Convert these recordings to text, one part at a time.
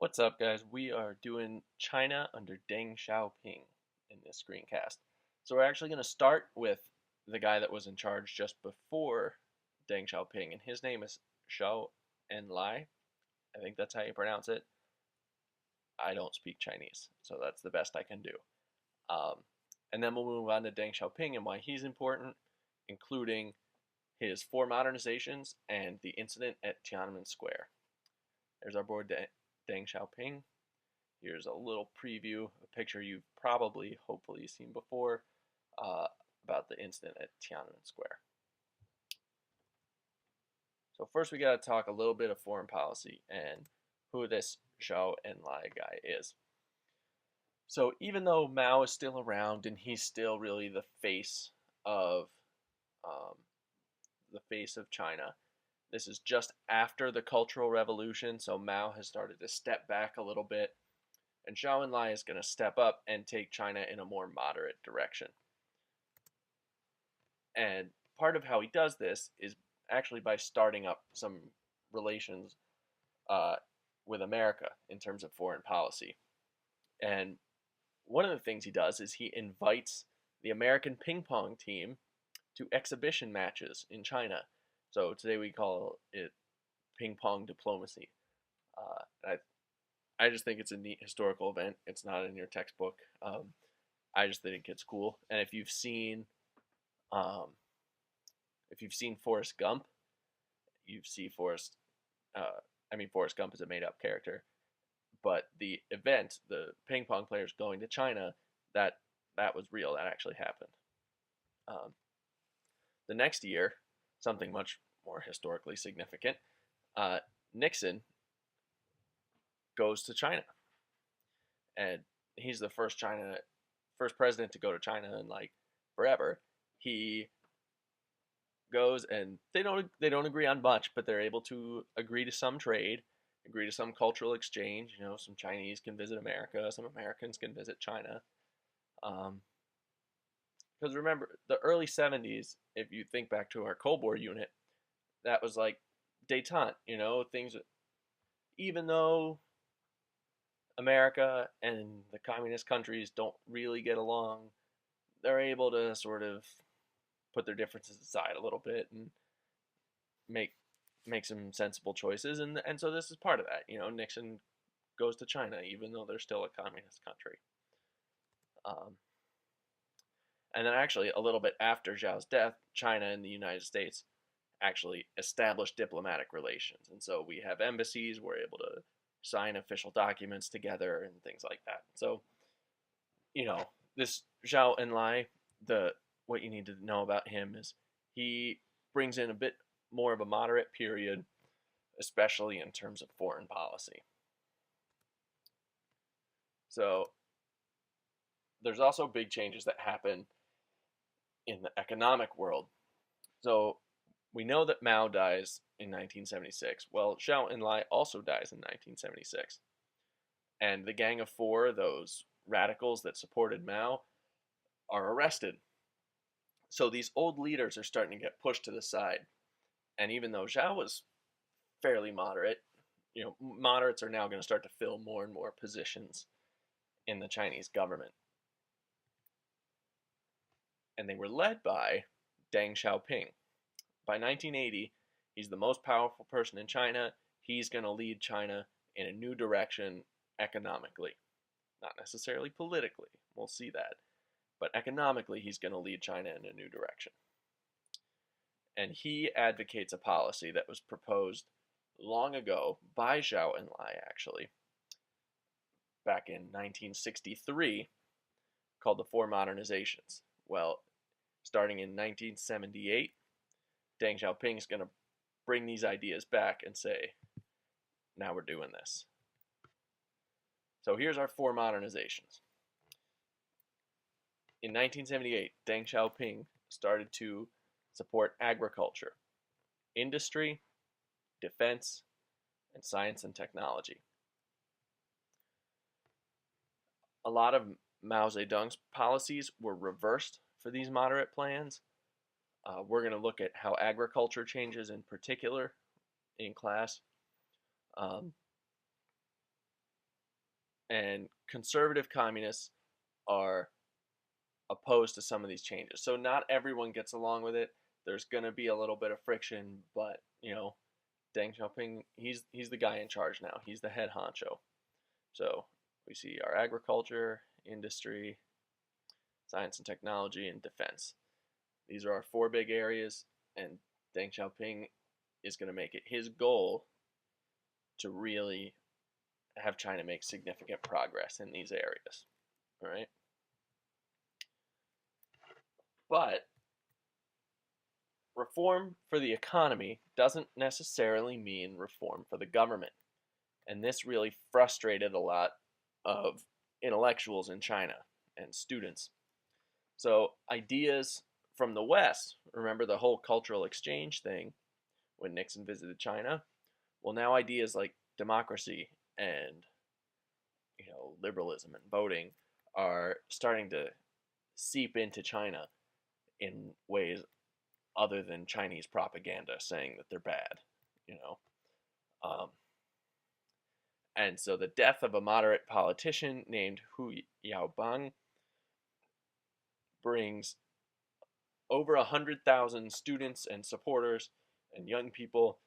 What's up, guys? We are doing China under Deng Xiaoping in this screencast. So we're actually going to start with the guy that was in charge just before Deng Xiaoping, and his name is Zhou Enlai. I think that's how you pronounce it. I don't speak Chinese, so that's the best I can do. Um, and then we'll move on to Deng Xiaoping and why he's important, including his four modernizations and the incident at Tiananmen Square. There's our board, Deng Xiaoping. Here's a little preview, a picture you've probably, hopefully, seen before uh, about the incident at Tiananmen Square. So first we got to talk a little bit of foreign policy and who this Zhou Enlai guy is. So even though Mao is still around and he's still really of um, the face of China, this is just after the Cultural Revolution, so Mao has started to step back a little bit, and Zhou Enlai is going to step up and take China in a more moderate direction. And part of how he does this is actually by starting up some relations uh, with America in terms of foreign policy. And one of the things he does is he invites the American ping pong team to exhibition matches in China. So today we call it ping pong diplomacy. I just think it's a neat historical event. It's not in your textbook. I just think it's cool. And um, if you've seen Forrest Gump, you see Forrest Gump is a made up character, but the event, the ping pong players going to China, that that was real. That actually happened. Um, the next year, something much more historically significant, uh, Nixon goes to China, and he's the first president to go to China in like forever. He goes and they don't agree on much, but they're able to agree to some trade, agree to some cultural exchange. You know, some Chinese can visit America, some Americans can visit China. Um, because remember, the early '70s, if you think back to our Cold War unit, that was like détente. You know, things. Even though America and the communist countries don't really get along, they're able to sort of put their differences aside a little bit and make make some sensible choices, and so this is part of that. You know, Nixon goes to China even though they're still a communist country. Um, and then actually a little bit after Zhao's death, China and the United States actually established diplomatic relations, and so we have embassies. We're able to sign official documents together and things like that. So you know, this Zhao Enlai, the what you need to know about him is he brings in a bit more of a moderate period, especially in terms of foreign policy. So there's also big changes that happen in the economic world. So we know that Mao dies in 1976. Well, Zhao Enlai also dies in 1976. And the Gang of Four, those radicals that supported Mao, are arrested. So these old leaders are starting to get pushed to the side. And even though Zhao was fairly moderate, you know, moderates are now going to start to fill more and more positions in the Chinese government. And they were led by Deng Xiaoping. By 1980, he's the most powerful person in China. He's going to lead China in a new direction economically, not necessarily politically. We'll see that. But economically, he's going to lead China in a new direction. And he advocates a policy that was proposed long ago by Zhao Enlai, actually, back in 1963, called the Four Modernizations. Well, starting in 1978, Deng Xiaoping is going to bring these ideas back and say, now we're doing this. So here's our four modernizations. In 1978, Deng Xiaoping started to support agriculture, industry, defense, and science and technology. A lot of Mao Zedong's policies were reversed for these moderate plans. We're going to look at how agriculture changes in particular in class. Um, and conservative communists are opposed to some of these changes. So not everyone gets along with it. There's going to be a little bit of friction, but Deng Xiaoping, he's the guy in charge now. He's the head honcho. So we see our agriculture, industry, science and technology, and defense. These are our four big areas, and Deng Xiaoping is going to make it his goal to really have China make significant progress in these areas. All right. But reform for the economy doesn't necessarily mean reform for the government. And this really frustrated a lot of intellectuals in China and students. So ideas from the West, remember the whole cultural exchange thing when Nixon visited China? Well, now ideas like democracy and liberalism and voting are starting to seep into China in ways other than Chinese propaganda saying that they're bad, you know. Um, and so the death of a moderate politician named Hu Yaobang brings over 100,000 students and supporters and young people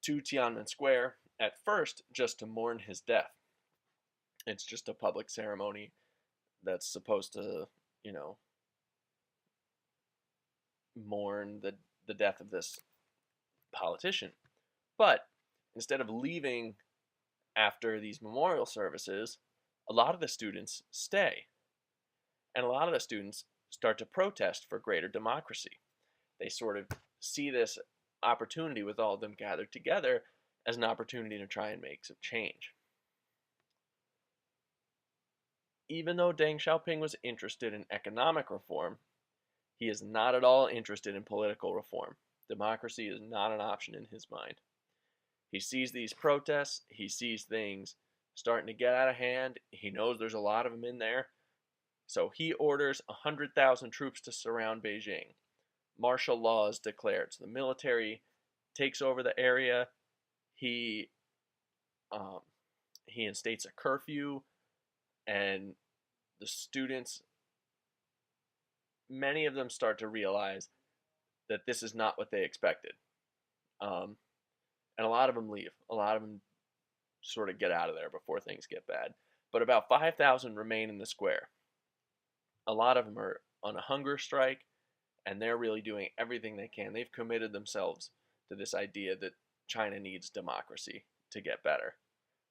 to Tiananmen Square, at first just to mourn his death. It's just a public ceremony that's supposed to, mourn the death of this politician. But instead of leaving after these memorial services, a lot of the students stay. And a lot of the students start to protest for greater democracy. They sort of see this opportunity with all of them gathered together as an opportunity to try and make some change. Even though Deng Xiaoping was interested in economic reform, he is not at all interested in political reform. Democracy is not an option in his mind. He sees these protests, he sees things starting to get out of hand, he knows there's a lot of them in there, so he orders 100,000 troops to surround Beijing. Martial law is declared, so the military takes over the area. He instates a curfew, and the students, many of them start to realize that this is not what they expected. And a lot of them leave. A lot of them sort of get out of there before things get bad. But about 5,000 remain in the square. A lot of them are on a hunger strike, and they're really doing everything they can. They've committed themselves to this idea that China needs democracy to get better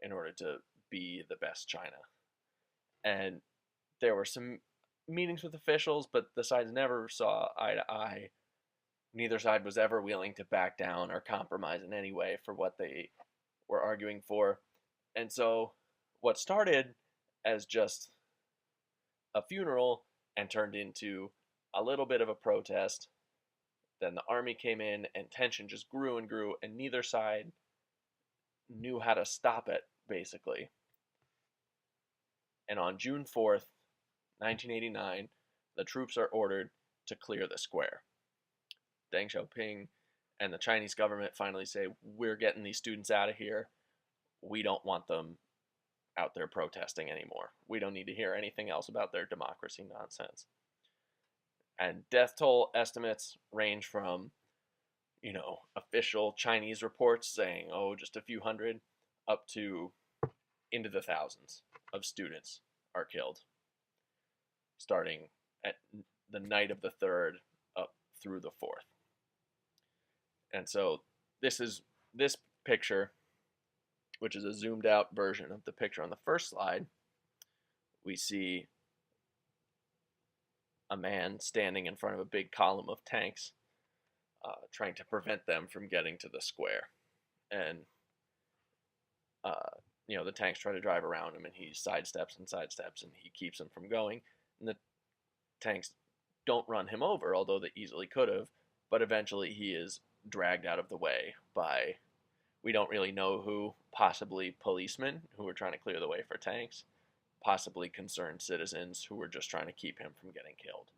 in order to be the best China. And there were some meetings with officials, but the sides never saw eye to eye. Neither side was ever willing to back down or compromise in any way for what they were arguing for. And so what started as just a funeral and turned into a little bit of a protest. Then the army came in and tension just grew and grew, and neither side knew how to stop it, basically. And on June 4th, 1989, the troops are ordered to clear the square. Deng Xiaoping and the Chinese government finally say, we're getting these students out of here. We don't want them out there protesting anymore. We don't need to hear anything else about their democracy nonsense. And death toll estimates range from, official Chinese reports saying, just a few hundred, up to into the thousands of students are killed, starting at the night of the 3rd up through the 4th. And so this picture, which is a zoomed out version of the picture on the first slide. We see a man standing in front of a big column of tanks, trying to prevent them from getting to the square. And, the tanks try to drive around him, and he sidesteps, and he keeps them from going. And the tanks don't run him over, although they easily could have, but eventually he is dragged out of the way by, we don't really know who, possibly policemen who were trying to clear the way for tanks, possibly concerned citizens who were just trying to keep him from getting killed.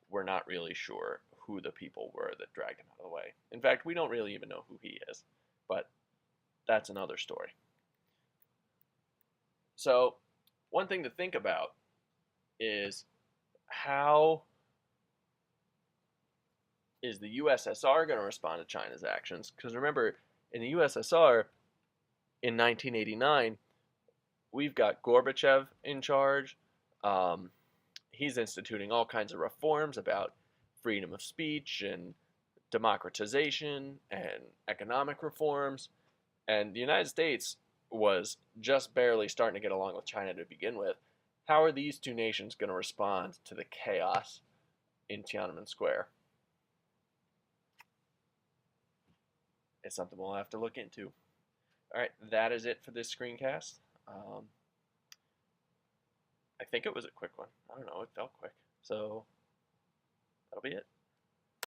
We're not really sure who the people were that dragged him out of the way. In fact, we don't really even know who he is, but that's another story. So, one thing to think about is how is the USSR going to respond to China's actions? Because remember, in the USSR in 1989, we've got Gorbachev in charge. Um, he's instituting all kinds of reforms about freedom of speech and democratization and economic reforms. And the United States was just barely starting to get along with China to begin with. How are these two nations going to respond to the chaos in Tiananmen Square? It's something we'll have to look into. All right, that is it for this screencast. I think it was a quick one. I don't know, it felt quick. So that'll be it.